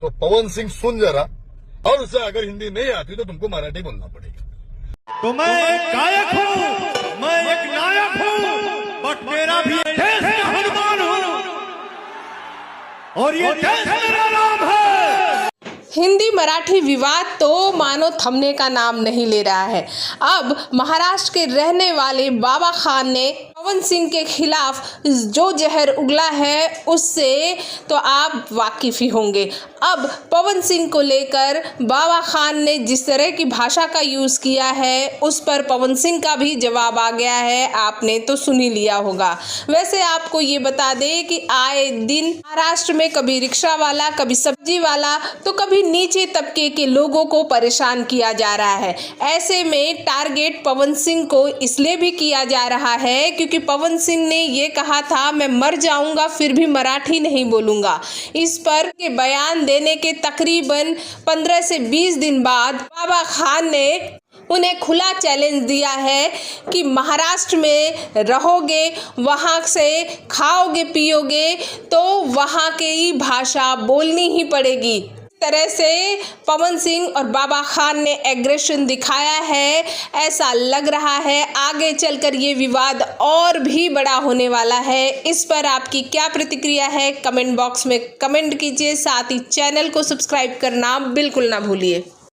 तो पवन सिंह सुन जरा, और उसे अगर हिंदी नहीं आती तो तुमको मराठी बोलना पड़ेगा। तो मैं एक गायक हूँ, मैं एक नायक हूँ, बट मेरा भी देश का हनुमान हूँ और ये देश मेरा नाम है। हिंदी मराठी विवाद तो मानो थमने का नाम नहीं ले रहा है। अब महाराष्ट्र के रहने वाले बाबा खान ने पवन सिंह के खिलाफ जो जहर उगला है उससे तो आप वाकिफ ही होंगे। अब पवन सिंह को लेकर बाबा खान ने जिस तरह की भाषा का यूज़ किया है उस पर पवन सिंह का भी जवाब आ गया है, आपने तो सुन ही लिया होगा। वैसे आपको ये बता दें कि आए दिन महाराष्ट्र में कभी रिक्शा वाला, कभी सब्जी वाला, तो कभी नीचे तबके के लोगों को परेशान किया जा रहा है। ऐसे में टारगेट पवन सिंह को इसलिए भी किया जा रहा है क्योंकि पवन सिंह ने ये कहा था मैं मर जाऊंगा फिर भी मराठी नहीं बोलूंगा। इस पर के बयान देने के तकरीबन 15 से 20 दिन बाद बाबा खान ने उन्हें खुला चैलेंज दिया है कि महाराष्ट्र में रहोगे, वहाँ से खाओगे पियोगे तो वहाँ की भाषा बोलनी ही पड़ेगी। इस तरह से पवन सिंह और बाबा खान ने एग्रेशन दिखाया है। ऐसा लग रहा है आगे चलकर ये विवाद और भी बड़ा होने वाला है। इस पर आपकी क्या प्रतिक्रिया है कमेंट बॉक्स में कमेंट कीजिए। साथ ही चैनल को सब्सक्राइब करना बिल्कुल ना भूलिए।